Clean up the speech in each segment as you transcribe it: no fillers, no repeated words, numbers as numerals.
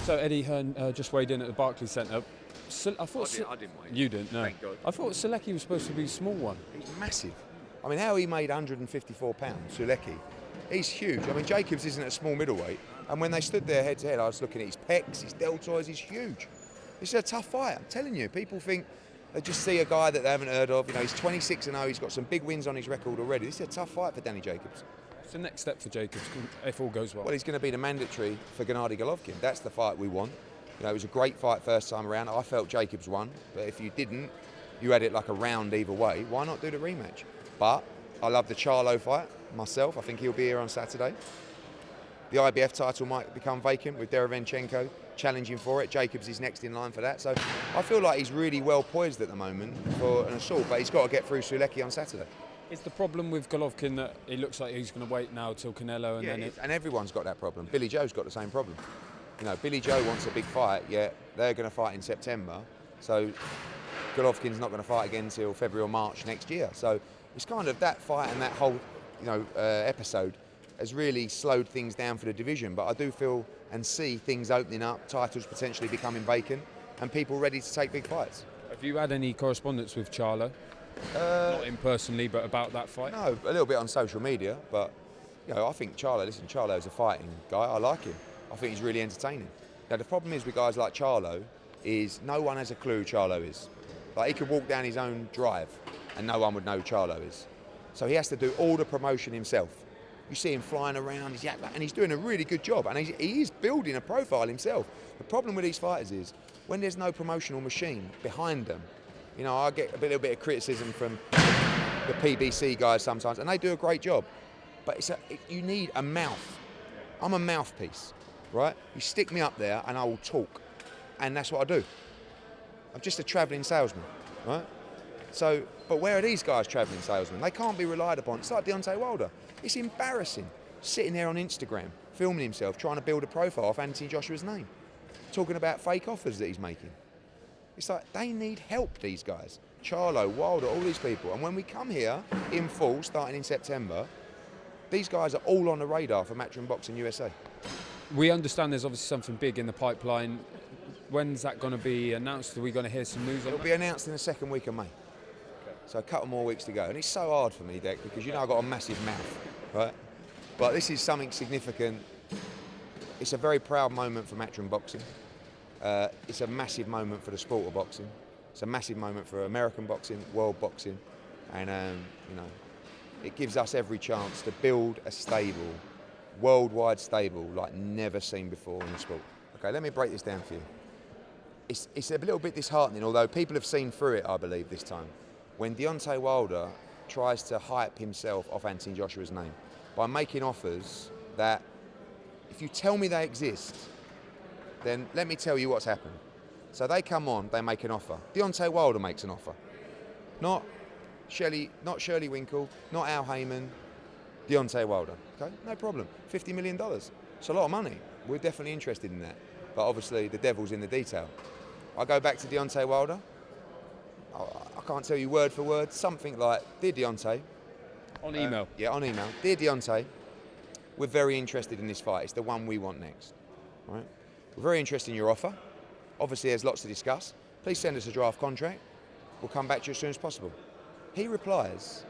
So Eddie Hearn just weighed in at the Barclays Centre. I didn't weigh in. You didn't, no. Thank God. I thought Selecki was supposed to be a small one. He's massive. I mean, how he made 154 pounds, Sulecki, he's huge. I mean, Jacobs isn't a small middleweight, and when they stood there head to head, I was looking at his pecs, his deltoids, he's huge. This is a tough fight, I'm telling you. People think they just see a guy that they haven't heard of. You know, he's 26-0, he's got some big wins on his record already. This is a tough fight for Danny Jacobs. What's the next step for Jacobs, if all goes well? Well, he's going to be the mandatory for Gennady Golovkin. That's the fight we want. You know, it was a great fight first time around. I felt Jacobs won, but if you didn't, you had it like a round either way. Why not do the rematch? But I love the Charlo fight myself. I think he'll be here on Saturday. The IBF title might become vacant with Derevyanchenko challenging for it. Jacobs is next in line for that. So I feel like he's really well poised at the moment for an assault, but he's got to get through Sulecki on Saturday. Is the problem with Golovkin that it looks like he's going to wait now till Canelo and and everyone's got that problem. Billy Joe's got the same problem. You know, Billy Joe wants a big fight, yet they're going to fight in September. So Golovkin's not going to fight again until February or March next year. So it's kind of that fight and that whole, episode has really slowed things down for the division. But I do feel and see things opening up, titles potentially becoming vacant, and people ready to take big fights. Have you had any correspondence with Charlo? Not him personally, but about that fight? No, a little bit on social media, but I think Charlo's a fighting guy. I like him. I think he's really entertaining. Now the problem is with guys like Charlo is no one has a clue who Charlo is. Like he could walk down his own drive and no one would know who Charlo is. So he has to do all the promotion himself. You see him flying around, and he's doing a really good job, and he is building a profile himself. The problem with these fighters is when there's no promotional machine behind them. I get a little bit of criticism from the PBC guys sometimes, and they do a great job. But you need a mouth. I'm a mouthpiece, right? You stick me up there and I will talk. And that's what I do. I'm just a travelling salesman, right? So, but where are these guys travelling salesmen? They can't be relied upon. It's like Deontay Wilder. It's embarrassing, sitting there on Instagram, filming himself, trying to build a profile off Anthony Joshua's name, talking about fake offers that he's making. It's like they need help, these guys. Charlo, Wilder, all these people. And when we come here in full, starting in September, these guys are all on the radar for Matchroom Boxing USA. We understand there's obviously something big in the pipeline. When's that going to be announced? Are we going to hear some news on It'll be announced in the second week of May. So a couple more weeks to go. And it's so hard for me, Dec, because I've got a massive mouth, right? But this is something significant. It's a very proud moment for Matchroom Boxing. It's a massive moment for the sport of boxing. It's a massive moment for American boxing, world boxing, and it gives us every chance to build a stable, worldwide stable, like never seen before in the sport. Okay, let me break this down for you. It's a little bit disheartening, although people have seen through it, I believe, this time. When Deontay Wilder tries to hype himself off Anthony Joshua's name by making offers that, if you tell me they exist, then let me tell you what's happened. So they come on, they make an offer. Deontay Wilder makes an offer. Not Shirley Winkle, not Al Heyman, Deontay Wilder. Okay, no problem. $50 million. It's a lot of money. We're definitely interested in that. But obviously the devil's in the detail. I go back to Deontay Wilder. I can't tell you word for word. Something like, "Dear Deontay." On email? Yeah, on email. "Dear Deontay, we're very interested in this fight. It's the one we want next. Right? We're very interested in your offer. Obviously, there's lots to discuss. Please send us a draft contract. We'll come back to you as soon as possible." He replies,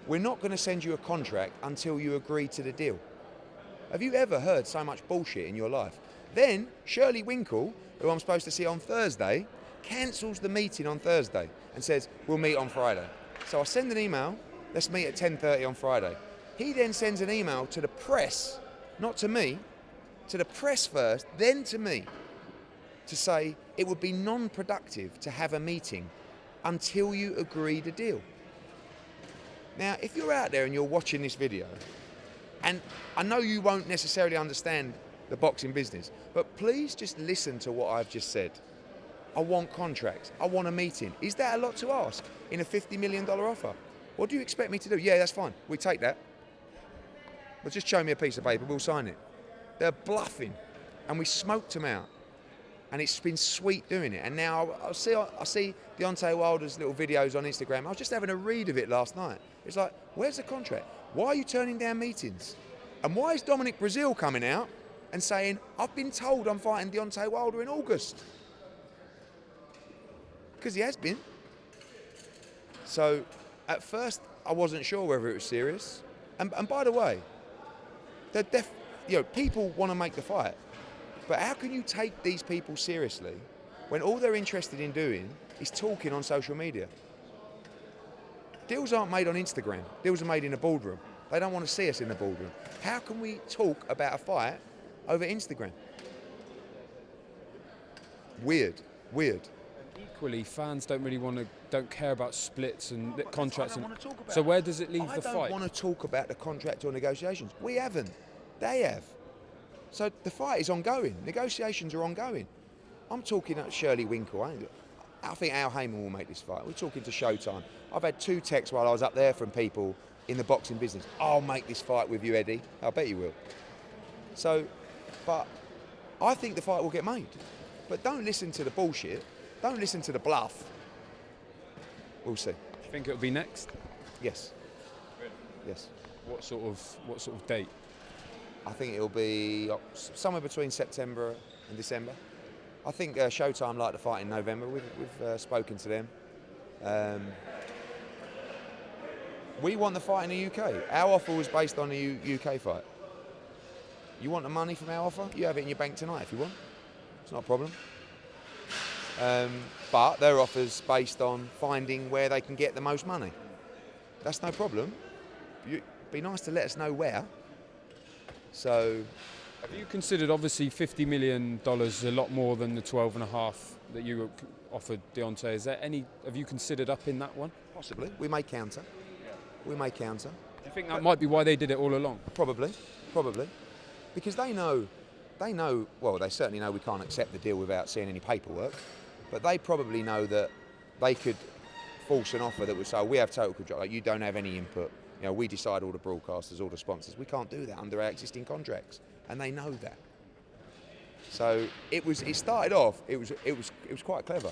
"We're not going to send you a contract until you agree to the deal." Have you ever heard so much bullshit in your life? Then, Shirley Winkle, who I'm supposed to see on Thursday, cancels the meeting on Thursday and says, "We'll meet on Friday." So I send an email, "Let's meet at 10:30 on Friday." He then sends an email to the press, not to me, to the press first, then to me, to say it would be non-productive to have a meeting until you agree the deal. Now, if you're out there and you're watching this video, and I know you won't necessarily understand the boxing business, but please just listen to what I've just said. I want contracts. I want a meeting. Is that a lot to ask in a $50 million offer? What do you expect me to do? Yeah, that's fine. We take that. But just show me a piece of paper. We'll sign it. They're bluffing. And we smoked them out. And it's been sweet doing it. And now I see Deontay Wilder's little videos on Instagram. I was just having a read of it last night. It's like, where's the contract? Why are you turning down meetings? And why is Dominic Brazil coming out and saying, I've been told I'm fighting Deontay Wilder in August. Because he has been. So at first I wasn't sure whether it was serious. And by the way, people want to make the fight. But how can you take these people seriously when all they're interested in doing is talking on social media? Deals aren't made on Instagram. Deals are made in a boardroom. They don't want to see us in the boardroom. How can we talk about a fight over Instagram? Weird. Equally, fans don't care about splits and contracts. I don't want to talk about so where does it leave the I don't fight? want to talk about the contract or negotiations. We haven't. They have. So the fight is ongoing. Negotiations are ongoing. I'm talking at Shirley Winkle. I think Al Heyman will make this fight. We're talking to Showtime. I've had 2 texts while I was up there from people in the boxing business. I'll make this fight with you, Eddie. I bet you will. So, but I think the fight will get made. But don't listen to the bullshit. Don't listen to the bluff. We'll see. Do you think it'll be next? Yes. Really? Yes. What sort of date? I think it'll be somewhere between September and December. I think Showtime like the fight in November. We've spoken to them. We want the fight in the UK. Our offer was based on the UK fight. You want the money from our offer? You have it in your bank tonight if you want. It's not a problem. But their offer's based on finding where they can get the most money. That's no problem. It'd be nice to let us know where. So, have you considered, obviously, $50 million is a lot more than the 12.5 that you offered Deontay. Have you considered up in that one? Possibly. We may counter. We may counter. Do you think that might be why they did it all along? Probably. Because they know, well, they certainly know we can't accept the deal without seeing any paperwork, but they probably know that they could force an offer that would say, we have total control, like you don't have any input. You know, we decide all the broadcasters, all the sponsors. We can't do that under our existing contracts, and they know that. So it started off. It was quite clever.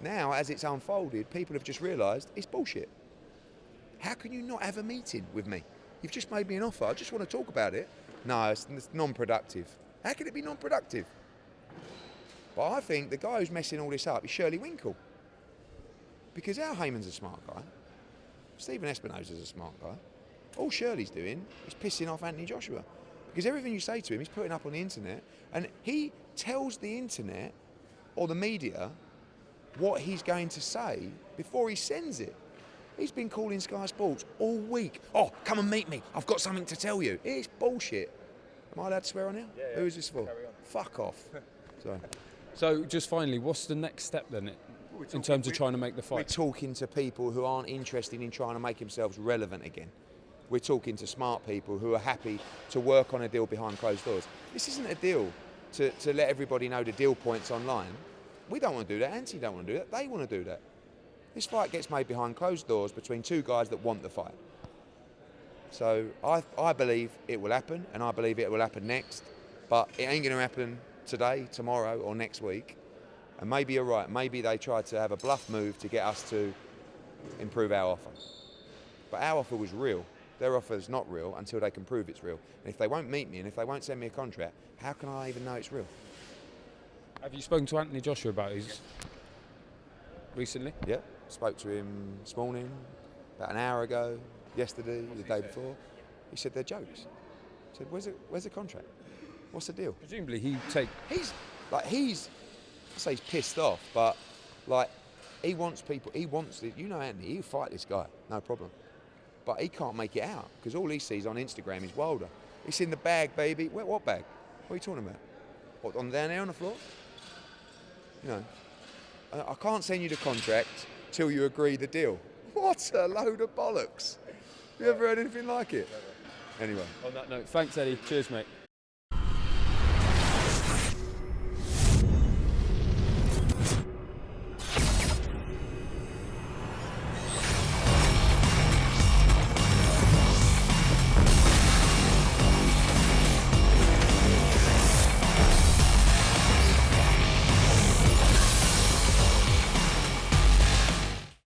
Now, as it's unfolded, people have just realised it's bullshit. How can you not have a meeting with me? You've just made me an offer. I just want to talk about it. No, it's non-productive. How can it be non-productive? But I think the guy who's messing all this up is Shirley Winkle, because Al Heyman's a smart guy. Stephen Espinosa's a smart guy. All Shirley's doing is pissing off Anthony Joshua. Because everything you say to him, he's putting up on the internet, and he tells the internet or the media what he's going to say before he sends it. He's been calling Sky Sports all week. Oh, come and meet me. I've got something to tell you. It's bullshit. Am I allowed to swear on here? Yeah. Who is this for? Fuck off. Sorry. So just finally, what's the next step then in terms of trying to make the We're fight? talking to people who aren't interested in trying to make themselves relevant again. We're talking to smart people who are happy to work on a deal behind closed doors. This isn't a deal to let everybody know the deal points online. We don't want to do that. Anthony don't want to do that. They want to do that. This fight gets made behind closed doors between 2 guys that want the fight. So I believe it will happen, and I believe it will happen next. But it ain't going to happen today, tomorrow, or next week. And maybe you're right. Maybe they tried to have a bluff move to get us to improve our offer. But our offer was real. Their offer is not real until they can prove it's real. And if they won't meet me and if they won't send me a contract, how can I even know it's real? Have you spoken to Anthony Joshua about his recently? Yeah. Spoke to him this morning, about an hour ago, yesterday, the day before. He said they're jokes. I said, where's the contract? What's the deal? Presumably I say he's pissed off, but like he wants people, you know Anthony, he'll fight this guy, no problem. But he can't make it out because all he sees on Instagram is Wilder. It's in the bag, baby. What bag? What are you talking about? What, down there on the floor? You know, I can't send you the contract till you agree the deal. What a load of bollocks. You ever heard anything like it? Anyway. On that note, thanks Eddie. Cheers mate.